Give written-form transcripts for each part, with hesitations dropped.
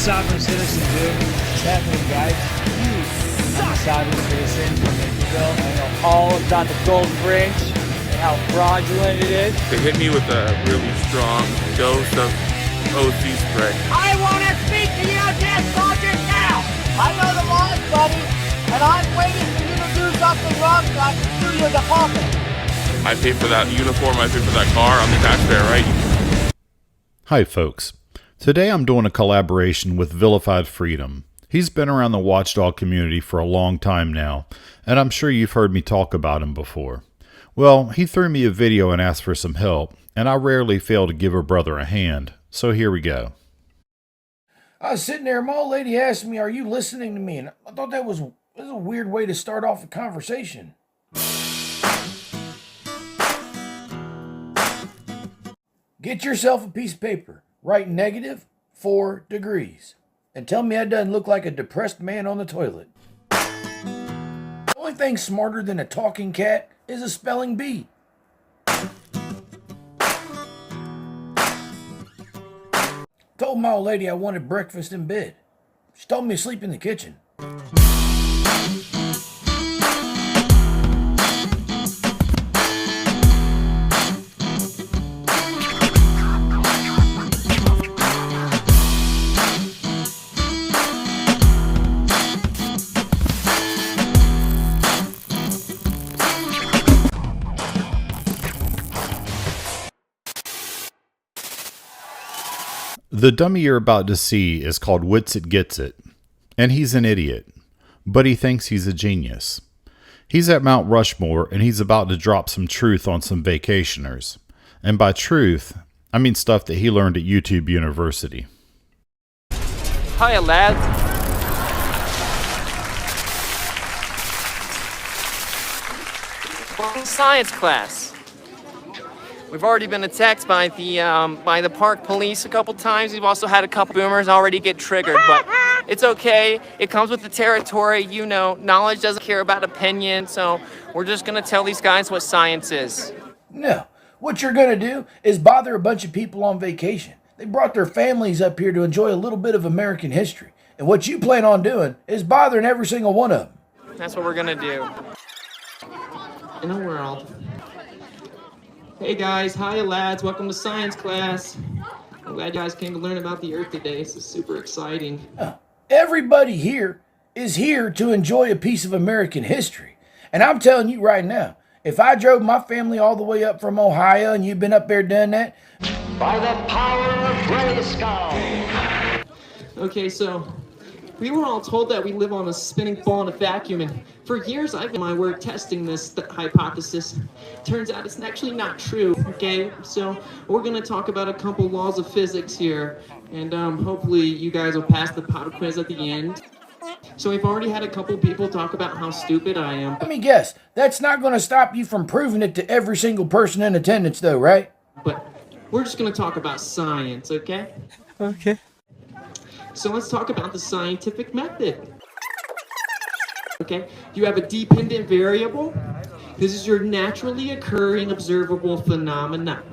sovereign citizen, dude. What's happening, guys? You suck. I'm a sovereign citizen from Israel. I know all about the gold fringe and how fraudulent it is. They hit me with a really strong dose of OC spray. I want to speak to you, dead soldiers, now! I know the laws, buddy, and I'm waiting for you to do something wrong so I can sue your department. I pay for that uniform, I pay for that car, I'm the taxpayer, right? Hi folks, today I'm doing a collaboration with Vilified Freedom. He's been around the watchdog community for a long time now, and I'm sure you've heard me talk about him before. Well, he threw me a video and asked for some help, and I rarely fail to give a brother a hand, so here we go. I was sitting there, my old lady asked me, "Are you listening to me?" And I thought that was a weird way to start off a conversation. Get yourself a piece of paper, write -4 degrees, and tell me that doesn't look like a depressed man on the toilet. The only thing smarter than a talking cat is a spelling bee. Told my old lady I wanted breakfast in bed. She told me to sleep in the kitchen. The dummy you're about to see is called Witsit Gets It, and he's an idiot, but he thinks he's a genius. He's at Mount Rushmore, and he's about to drop some truth on some vacationers. And by truth, I mean stuff that he learned at YouTube University. Hiya, lads. Welcome to science class. We've already been attacked by the park police a couple times. We've also had a couple boomers already get triggered, but it's okay. It comes with the territory. You know, knowledge doesn't care about opinion, so we're just gonna tell these guys what science is. No, what you're gonna do is bother a bunch of people on vacation. They brought their families up here to enjoy a little bit of American history. And what you plan on doing is bothering every single one of them. That's what we're gonna do. In a world. Hey guys, hiya lads, welcome to science class. I'm glad you guys came to learn about the Earth today. This is super exciting. Everybody here is here to enjoy a piece of American history. And I'm telling you right now, if I drove my family all the way up from Ohio and you've been up there doing that, By the power of Grayskull. Okay, so we were all told that we live on a spinning ball in a vacuum, and for years I've been my work testing this hypothesis. Turns out it's actually not true, okay? So we're gonna talk about a couple laws of physics here, and hopefully you guys will pass the pop quiz at the end. So we've already had a couple people talk about how stupid I am. let me guess, that's not going to stop you from proving it to every single person in attendance though, right? But we're just gonna talk about science, okay? Okay. So let's talk about the scientific method. Okay, you have a dependent variable. This is your naturally occurring observable phenomena.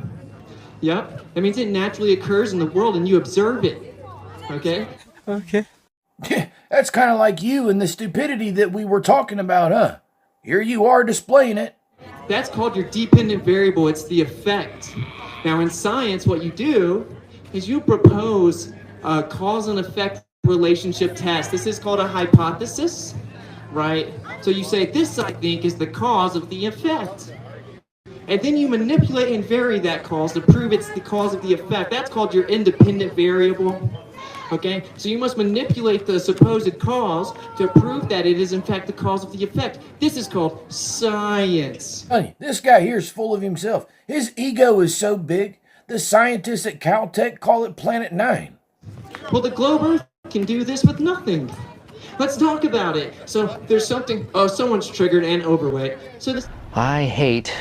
Yep, that means it naturally occurs in the world and you observe it. Okay? Okay. That's kind of like you and the stupidity that we were talking about, huh? Here you are displaying it. That's called your dependent variable. It's the effect. Now in science, what you do is you propose a cause and effect relationship test. This is called a hypothesis, right? So you say, this I think is the cause of the effect. And then you manipulate and vary that cause to prove it's the cause of the effect. That's called your independent variable. Okay, so you must manipulate the supposed cause to prove that it is in fact the cause of the effect. This is called science. Honey, this guy here is full of himself. His ego is so big, the scientists at Caltech call it Planet 9. Well, the globe Earth can do this with nothing. Let's talk about it. So there's something, oh, someone's triggered and overweight. So this, I hate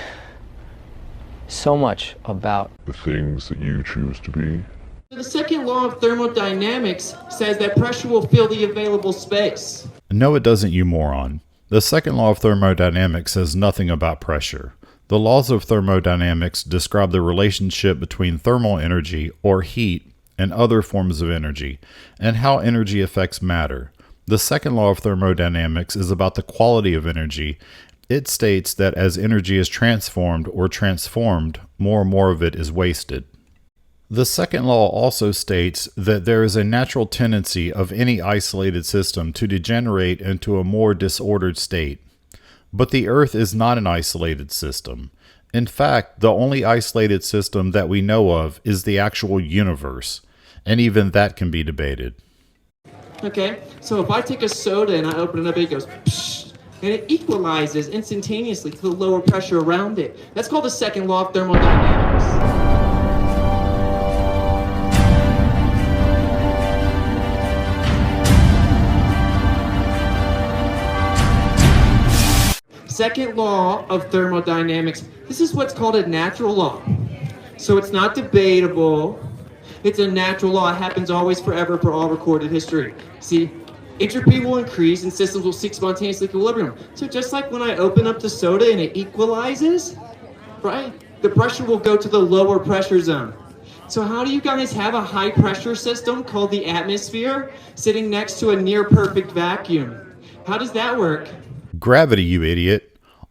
so much about the things that you choose to be. the second law of thermodynamics says that pressure will fill the available space. No, it doesn't, you moron. The second law of thermodynamics says nothing about pressure. The laws of thermodynamics describe the relationship between thermal energy, or heat, and other forms of energy, and how energy affects matter. The second law of thermodynamics is about the quality of energy. It states that as energy is transformed or transformed, more and more of it is wasted. The second law also states that there is a natural tendency of any isolated system to degenerate into a more disordered state. But the Earth is not an isolated system. In fact, the only isolated system that we know of is the actual universe, and even that can be debated. Okay, so if I take a soda and I open it up, it goes psh, and it equalizes instantaneously to the lower pressure around it. That's called the second law of thermodynamics. Second law of thermodynamics. This is what's called a natural law. So it's not debatable. It's a natural law. It happens always, forever, for all recorded history. See, entropy will increase and systems will seek spontaneous equilibrium. So just like when I open up the soda and it equalizes, right? The pressure will go to the lower pressure zone. So how do you guys have a high pressure system called the atmosphere sitting next to a near perfect vacuum? How does that work? Gravity, you idiot.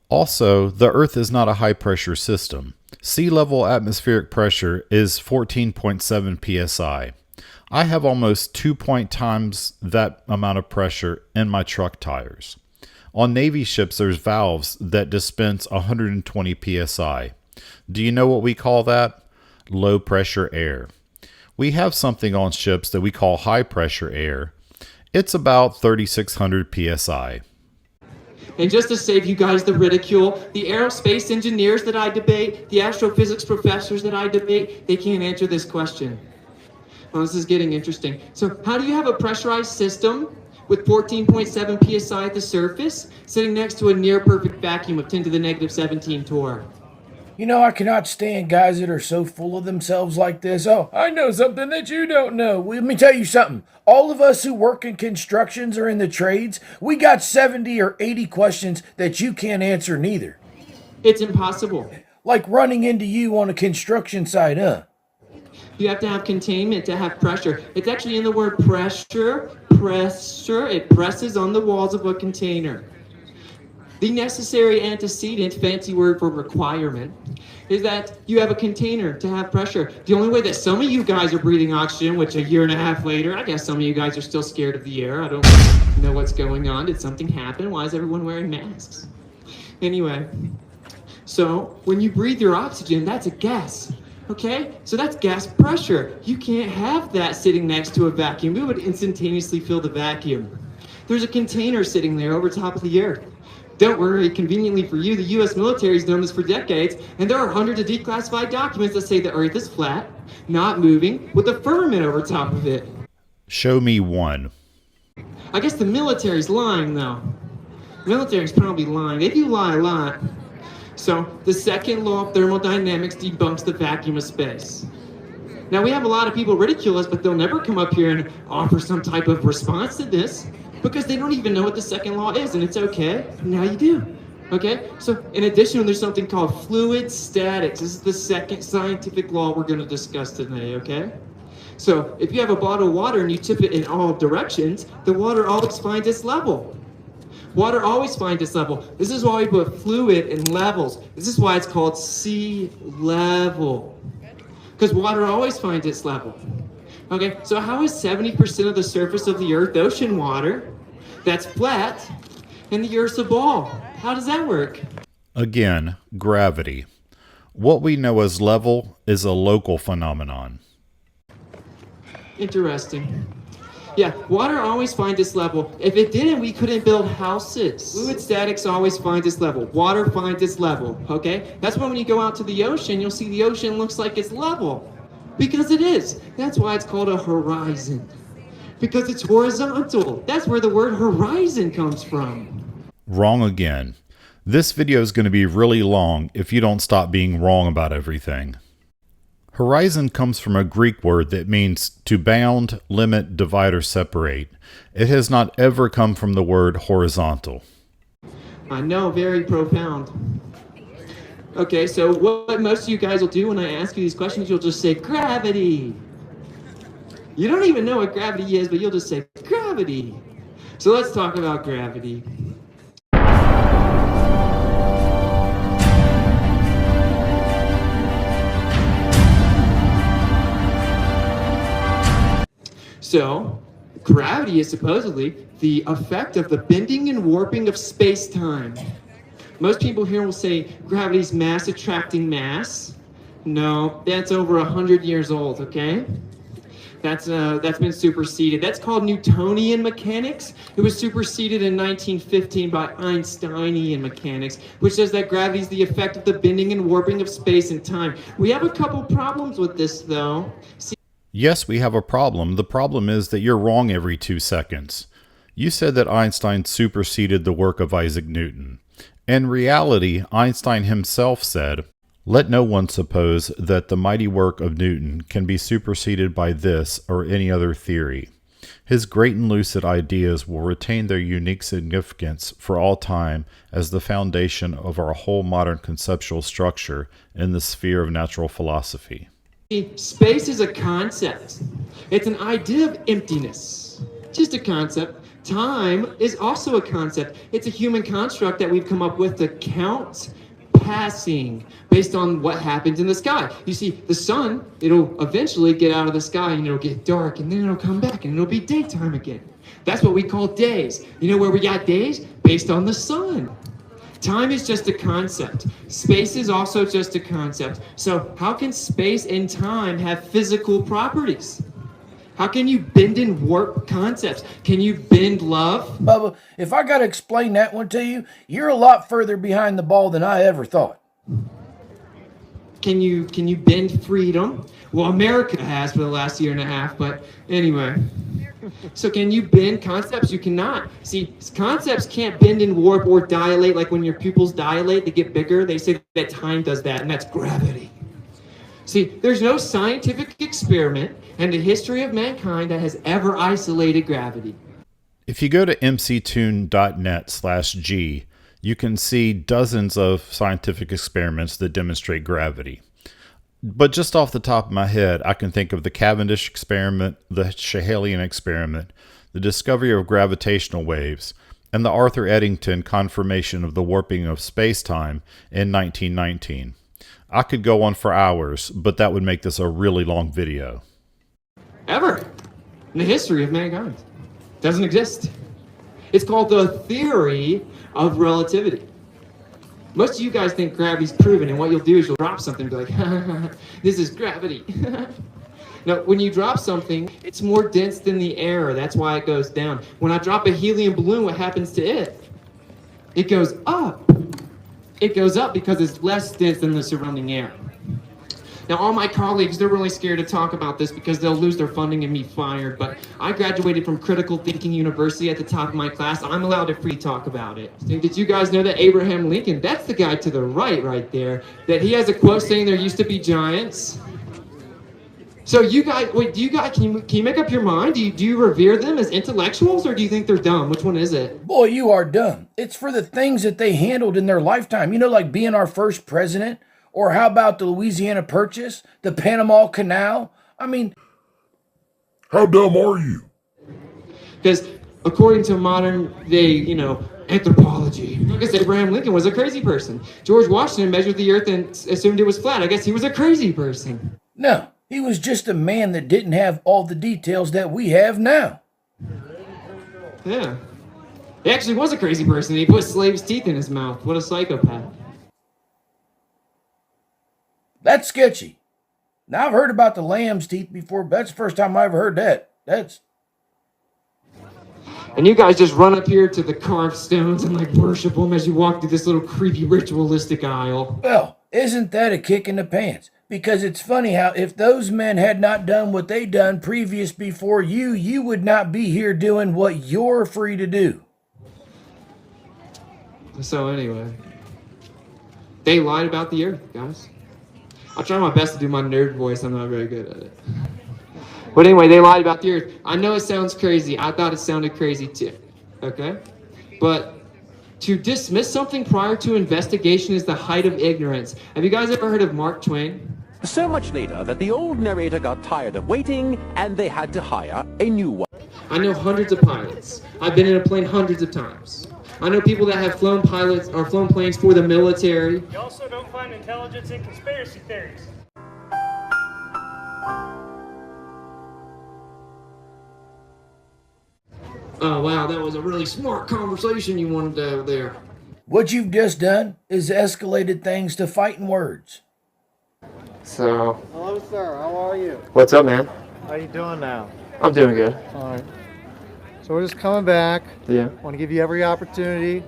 Also, the Earth is not a high-pressure system. Sea level atmospheric pressure is 14.7 psi. I have almost 2 times that amount of pressure in my truck tires. On Navy ships, there's valves that dispense 120 psi. Do you know what we call that? Low-pressure air. We have something on ships that we call high-pressure air. It's about 3,600 psi. And just to save you guys the ridicule, the aerospace engineers that I debate, the astrophysics professors that I debate, they can't answer this question. Well, this is getting interesting. So how do you have a pressurized system with 14.7 psi at the surface sitting next to a near perfect vacuum of 10 to the negative 17 torr? You know, I cannot stand guys that are so full of themselves like this. Oh, I know something that you don't know. Well, let me tell you something. All of us who work in constructions or in the trades, we got 70 or 80 questions that you can't answer neither. It's impossible. Like running into you on a construction site, huh? You have to have containment to have pressure. It's actually in the word pressure. Pressure. It presses on the walls of a container. The necessary antecedent, fancy word for requirement, is that you have a container to have pressure. The only way that some of you guys are breathing oxygen, which a year and a half later, I guess some of you guys are still scared of the air. I don't know what's going on. Did something happen? Why is everyone wearing masks? Anyway, so when you breathe your oxygen, that's a gas. Okay? So that's gas pressure. You can't have that sitting next to a vacuum. It would instantaneously fill the vacuum. There's a container sitting there over top of the earth. Don't worry, conveniently for you, the U.S. military has known this for decades, and there are hundreds of declassified documents that say the Earth is flat, not moving, with a firmament over top of it. Show me one. I guess the military's lying, though. The military's probably lying. They do lie a lot. So, the second law of thermodynamics debunks the vacuum of space. Now, we have a lot of people ridicule us, but they'll never come up here and offer some type of response to this, because they don't even know what the second law is, and it's okay. Now you do. Okay? So in addition, there's something called fluid statics. This is the second scientific law we're going to discuss today, okay? So if you have a bottle of water and you tip it in all directions, the water always finds its level. Water always finds its level. This is why we put fluid in levels. This is why it's called sea level. Because water always finds its level. Okay, so how is 70% of the surface of the Earth ocean water that's flat and the Earth's a ball? How does that work? Again, gravity. What we know as level is a local phenomenon. Interesting. Yeah, water always finds its level. If it didn't, we couldn't build houses. Fluid statics always finds its level. Water finds its level, okay? That's why when you go out to the ocean, you'll see the ocean looks like it's level. Because it is. That's why it's called a horizon. Because it's horizontal. That's where the word horizon comes from. Wrong again. This video is going to be really long if you don't stop being wrong about everything. Horizon comes from a Greek word that means to bound, limit, divide, or separate. It has not ever come from the word horizontal. I know, very profound. Okay, so what most of you guys will do when I ask you these questions, you'll just say gravity. You don't even know what gravity is, but you'll just say gravity. So let's talk about gravity. So, gravity is supposedly the effect of the bending and warping of space-time. Most people here will say gravity's mass attracting mass. No, that's over 100 years old, okay? That's been superseded. That's called Newtonian mechanics. It was superseded in 1915 by Einsteinian mechanics, which says that gravity is the effect of the bending and warping of space and time. We have a couple problems with this, though. Yes, we have a problem. The problem is that you're wrong every 2 seconds. You said that Einstein superseded the work of Isaac Newton. In reality, Einstein himself said, "Let no one suppose that the mighty work of Newton can be superseded by this or any other theory. His great and lucid ideas will retain their unique significance for all time as the foundation of our whole modern conceptual structure in the sphere of natural philosophy." Space is a concept. It's an idea of emptiness. Just a concept. Time is also a concept. It's a human construct that we've come up with to count passing based on what happens in the sky. You see, the sun, it'll eventually get out of the sky and it'll get dark and then it'll come back and it'll be daytime again. That's what we call days. You know where we got days? Based on the sun. Time is just a concept. Space is also just a concept. So how can space and time have physical properties? How can you bend and warp concepts? Can you bend love? Bubba, if I got to explain that one to you, you're a lot further behind the ball than I ever thought. Can you bend freedom? Well, America has for the last year and a half, but anyway. So can you bend concepts? You cannot. See, concepts can't bend and warp or dilate. Like when your pupils dilate, they get bigger. They say that time does that, and that's gravity. See, there's no scientific experiment in the history of mankind that has ever isolated gravity. If you go to mctune.net/G, you can see dozens of scientific experiments that demonstrate gravity. But just off the top of my head, I can think of the Cavendish experiment, the Schehalian experiment, the discovery of gravitational waves, and the Arthur Eddington confirmation of the warping of space-time in 1919. I could go on for hours, but that would make this a really long video. Ever in the history of mankind. Doesn't exist. It's called the theory of relativity. Most of you guys think gravity's proven, and what you'll do is you'll drop something and be like, this is gravity. Now, when you drop something, it's more dense than the air. That's why it goes down. When I drop a helium balloon, what happens to it? It goes up. It goes up because it's less dense than the surrounding air. Now, all my colleagues, they're really scared to talk about this because they'll lose their funding and be fired. But I graduated from Critical Thinking University at the top of my class. I'm allowed to free talk about it. Did you guys know that Abraham Lincoln, that's the guy to the right there, that he has a quote saying there used to be giants? So you guys, wait, can you make up your mind? Do you revere them as intellectuals, or do you think they're dumb? Which one is it? Boy, you are dumb. It's for the things that they handled in their lifetime. You know, like being our first president. Or how about the Louisiana Purchase, the Panama Canal? I mean, How dumb are you? Because according to modern day, anthropology, I guess Abraham Lincoln was a crazy person. George Washington measured the earth and assumed it was flat. I guess he was a crazy person. no, he was just a man that didn't have all the details that we have now. Yeah. He actually was a crazy person. He put slaves' teeth in his mouth. What a psychopath. That's sketchy. Now, I've heard about the lamb's teeth before, but that's the first time I ever heard that. And you guys just run up here to the carved stones and worship them as you walk through this little creepy ritualistic aisle. Well, isn't that a kick in the pants? Because it's funny how if those men had not done what they done previous before you would not be here doing what you're free to do. So anyway, they lied about the earth, guys. I'll try my best to do my nerd voice. I'm not very good at it. But anyway, they lied about the earth. I know it sounds crazy. I thought it sounded crazy too. Okay? But to dismiss something prior to investigation is the height of ignorance. Have you guys ever heard of Mark Twain? So much later that the old narrator got tired of waiting and they had to hire a new one. I know hundreds of pilots. I've been in a plane hundreds of times. I know people that have flown pilots or flown planes for the military. You also don't find intelligence in conspiracy theories. Oh wow, that was a really smart conversation you wanted to have there. What you've just done is escalated things to fighting words. So, Hello, sir. How are you? what's up, man? How you doing now? I'm doing good. All right. So we're just coming back. Yeah. Want to give you every opportunity.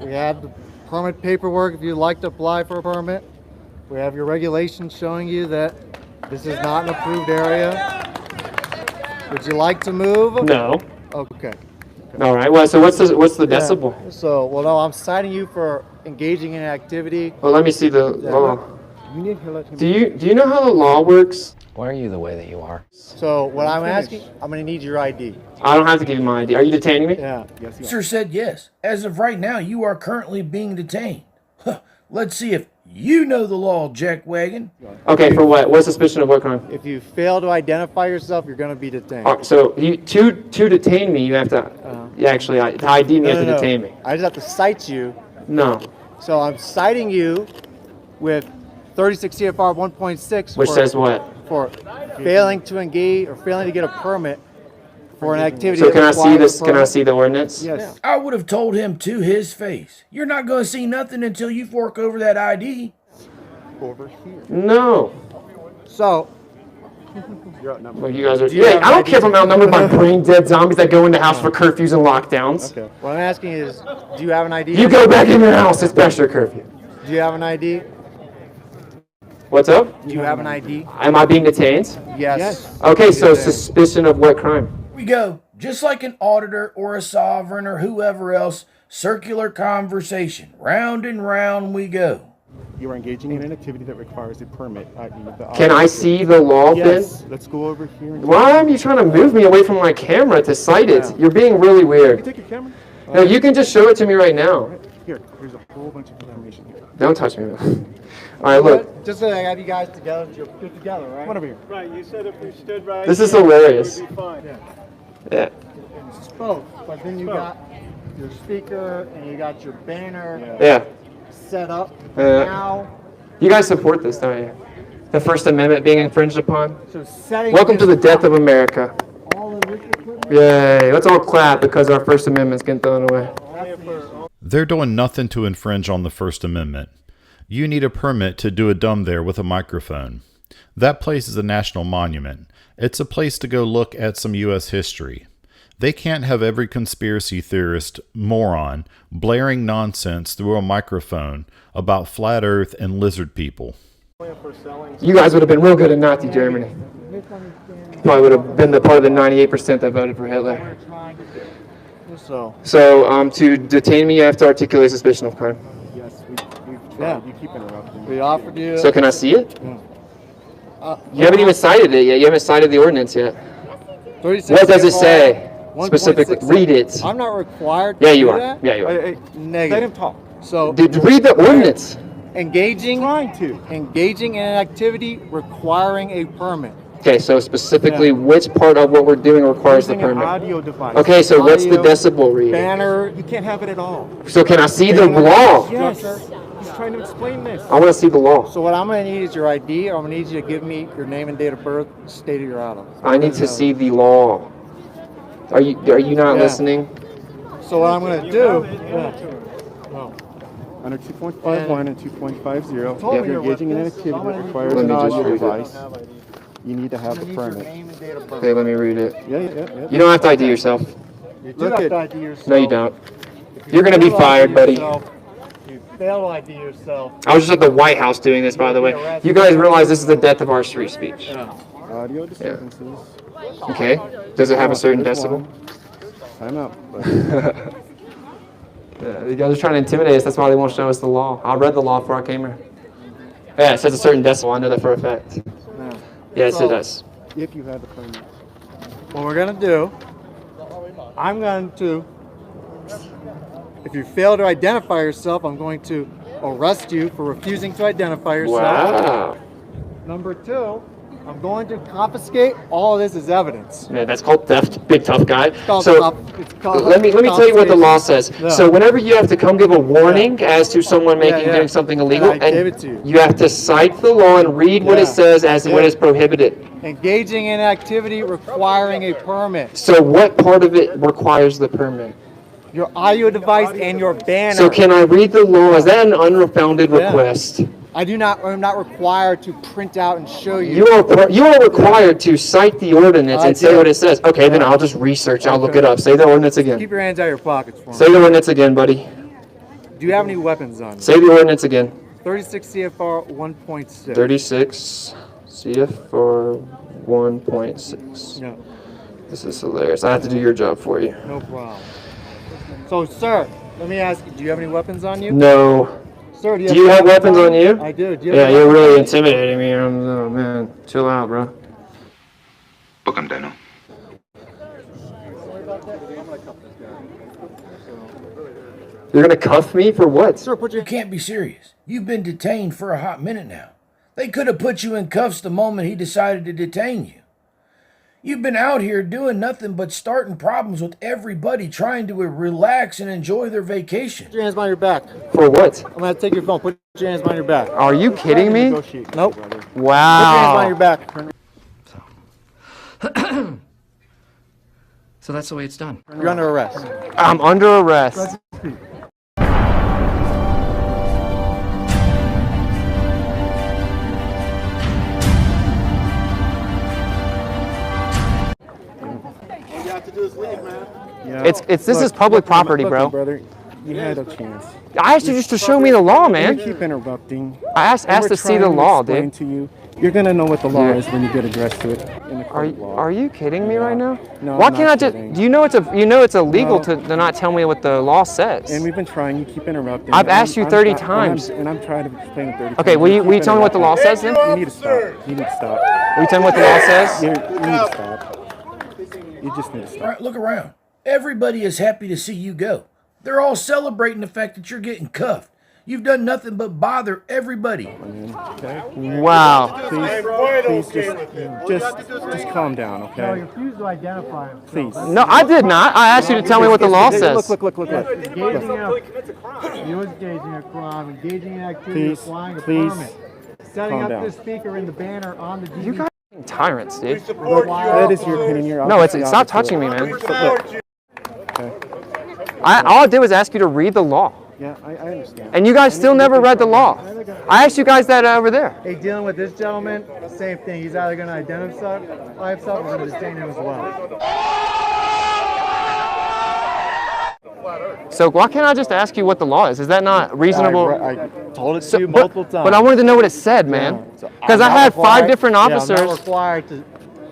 We have the permit paperwork if you'd like to apply for a permit. We have your regulations showing you that this is not an approved area. Would you like to move? No. Okay. All right. Well, so what's the decibel? Yeah. So, well, no, I'm citing you for engaging in an activity. Well, let me see the law. You need to let him. Do you know how the law works? Why are you the way that you are? So what I'm asking, I'm going to need your ID. I don't have to give you my ID. Are you detaining me? Yeah. Yes. Sir said yes. As of right now, you are currently being detained. Let's see if you know the law, jackwagon. Okay. For what? What suspicion of what crime? If you fail to identify yourself, you're going to be detained. So to detain me, you have to. Yeah, actually, to ID me, you have to detain me. I just have to cite you. No. So I'm citing you with 36 CFR 1.6. Which says what? For failing to engage or failing to get a permit for an activity. So can I see this? Can I see the ordinance? Yes. I would have told him to his face. You're not going to see nothing until you fork over that ID. Over here. No. So. Well, you guys are. Yeah, I don't care if I'm outnumbered by brain dead zombies that go into house for curfews and lockdowns. Okay. What I'm asking is, do you have an ID? You go back in your house. It's past your curfew. Do you have an ID? What's up? Do you have an ID? Am I being detained? Yes. Okay, so suspicion of what crime? We go, just like an auditor or a sovereign or whoever else, circular conversation. Round and round we go. You are engaging in an activity that requires a permit. Can I see the law, yes. then? Let's go over here. Why are you trying to move me away from my camera to cite it? Yeah. You're being really weird. Can you take your camera? No, you can just show it to me right now. Here's a whole bunch of information here. Don't touch me. All right, look. Just so I have you guys together, you're good together, right? Come on over here. Right, you said if we stood right This is here, hilarious. it would be fine. Yeah. Spoke, but then you got your speaker and you got your banner Yeah. set up. Now, You guys support this, don't you? The First Amendment being infringed upon? so setting Welcome to the this death of America. all of this equipment. Yay. Let's all clap because our First Amendment's getting thrown away. They're doing nothing to infringe on the First Amendment. You need a permit to do a dumb there with a microphone. That place is a national monument. It's a place to go look at some U.S. history. They can't have every conspiracy theorist moron blaring nonsense through a microphone about flat earth and lizard people. You guys would have been real good in Nazi Germany. Probably would have been the part of the 98% that voted for Hitler. So, to detain me, you have to articulate suspicion of crime. Yes, we've tried. You keep interrupting. We offered you. So can I see it? Yeah. You haven't even cited it yet. You haven't cited the ordinance yet. 36 What does it say? 1.6. Specifically, read it. I'm not required Yeah, to you do are. that. Yeah, you are. Hey, Negative. let him talk. So Read the ordinance. engaging in an activity requiring a permit. Okay, so specifically, which part of what we're doing requires the Using an permit? audio device. Okay, so what's the Audio, decibel reading? Banner. You can't have it at all. So can I see the law? Yes. He's trying to explain this. I want to see the law. So what I'm going to need is your ID. I'm going to need you to give me your name and date of birth, state of your out of. I need to see the law. Are you not listening? So what I'm going to do. Under 2.51 and 2.50, Told me if you're you're with engaging in an this, activity so I'm that gonna- requires Let an me just audio read it. device, you need to have a Your permit. name and date of birth. Okay, let me read it. Yeah. You don't have to ID yourself. You do Look have at- to ID yourself. No, you don't. If You're gonna be fail to fired, ID buddy. yourself, You fail to ID yourself. I was just at the White House doing this, by the way. You guys realize this is the death of our free speech. Audio disturbances. Okay. Does it have a certain There's decibel? one. Time out. You guys are trying to intimidate us. That's why they won't show us the law. I read the law before I came here. Yeah, it says a certain decibel. I know that for a fact. Yes, it does. If you have the permit. What we're going to do, I'm going to, if you fail to identify yourself, I'm going to arrest you for refusing to identify yourself. Wow. Number two, I'm going to confiscate all of this as evidence. Yeah, that's called theft, big tough guy. called So called let me tell you what the law says. Yeah. So whenever you have to come give a warning as to someone doing something illegal, I gave it to you. you have to cite the law and read what it says as what is prohibited. Engaging in activity requiring a permit. So what part of it requires the permit? Your audio device and your banner. So can I read the law? Is that an unfounded request? I'm not required to print out and show you. You are required to cite the ordinance and say what it says. Okay, then I'll just research. I'll look it up. Say the ordinance again. Keep your hands out of your pockets for me. Say the ordinance again, buddy. Do you have any weapons on you? Say the ordinance again. 36 CFR 1.6. 36 CFR 1.6. Yeah. This is hilarious. I have to do your job for you. No problem. So, sir, let me ask you, do you have any weapons on you? No. Sir, do you have weapons on you? I do. Yeah, you're really intimidating me. Oh, man. Chill out, bro. Book him, Daniel. You're going to cuff me for what? Sir, you can't be serious. You've been detained for a hot minute now. They could have put you in cuffs the moment he decided to detain you. You've been out here doing nothing but starting problems with everybody trying to relax and enjoy their vacation. Put your hands behind your back. For what? I'm going to take your phone. Put your hands behind your back. Are you kidding me? Nope. Wow. Put your hands behind your back. So that's the way it's done. You're under arrest. I'm under arrest. This is public property, bro. Brother, you had a chance. I asked you just to show me the law, man. You keep interrupting. I asked to see the law, dude. To you. You're gonna know what the law is when you get addressed to it in the court of law. Are you kidding me right now? No, Why I'm can't not I just? kidding. Do you know it's illegal to not tell me what the law says? And we've been trying. You keep interrupting. I've asked you 30 times. And I'm trying to explain it 30 times. Okay, will you tell me what the law says then? You need to stop. You need to stop. Will you tell me what the law says? You need to stop. You just need to stop. All right, look around. Everybody is happy to see you go. They're all celebrating the fact that you're getting cuffed. You've done nothing but bother everybody. Wow. Please just calm down, okay? No, you refuse to identify him. Please. No, I did not. I asked you to tell me what the law says. Look. Engaging in a crime, engaging in activity requiring a permit. Setting up this speaker in the banner on the DVD. You guys are tyrants, dude. Look, that is your opinion. No, it's stop touching me, man. Okay. All I did was ask you to read the law. Yeah, I understand. And you guys still never read the law. I asked you guys that over there. Hey, dealing with this gentleman, same thing. He's either going to identify himself or we're going to detain him as well. So why can't I just ask you what the law is? Is that not reasonable? I told it to you multiple times. But I wanted to know what it said, man. Because I had 5 different officers I'm not required to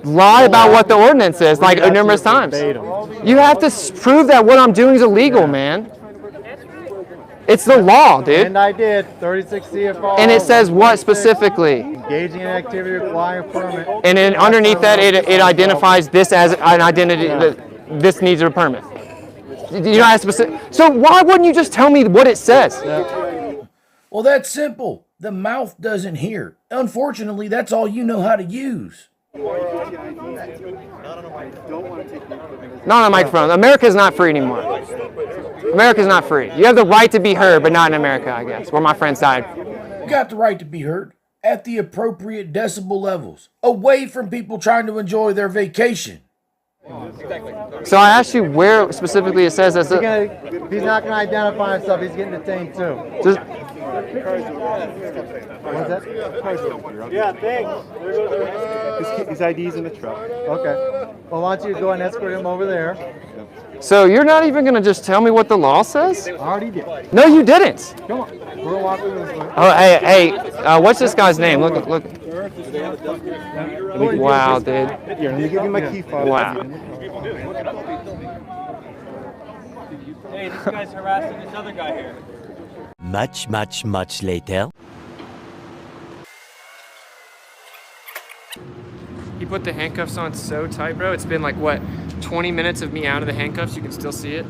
lie about what the ordinance is, like numerous times. You have to prove that what I'm doing is illegal, man. It's the law, dude. And I did. 36 CFR. And it says what specifically? Engaging in activity requiring a permit. And then underneath that, it identifies this as an identity that this needs a permit. You know, as specific. So why wouldn't you just tell me what it says? Well, that's simple. The mouth doesn't hear. Unfortunately, that's all you know how to use. Not on a microphone. America's not free anymore. America's not free. You have the right to be heard, but not in America, I guess, where my friends died. You got the right to be heard at the appropriate decibel levels, away from people trying to enjoy their vacation. So I asked you where specifically it says that. He's not going to identify himself. He's getting detained too. Just, what's that? Yeah, thanks. His ID's in the truck. Okay. Well, why don't you go and escort him over there? so you're not even going to just tell me what the law says? I already did. No, you didn't. Come on. We're walking this way. Oh, hey, what's this guy's name? Look. Wow, dude. Here, let me give you my key fob. Wow. Hey, this guy's harassing this other guy here. Much later. He put the handcuffs on so tight, bro. It's been like, what, 20 minutes of me out of the handcuffs? You can still see it.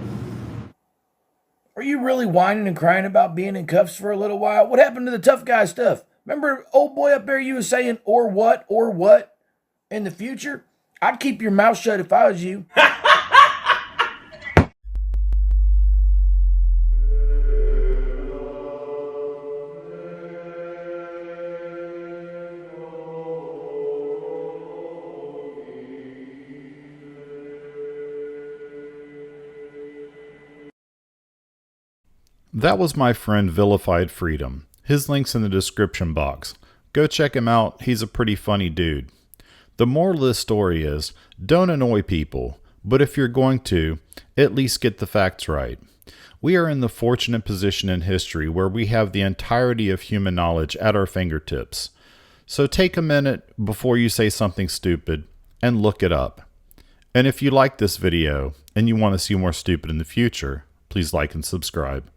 Are you really whining and crying about being in cuffs for a little while? What happened to the tough guy stuff? Remember old boy up there, you was saying, or what in the future? I'd keep your mouth shut if I was you. That was my friend Vilified Freedom. His link's in the description box. Go check him out, he's a pretty funny dude. The moral of this story is, don't annoy people, but if you're going to, at least get the facts right. We are in the fortunate position in history where we have the entirety of human knowledge at our fingertips. So take a minute before you say something stupid and look it up. And if you like this video and you want to see more stupid in the future, please like and subscribe.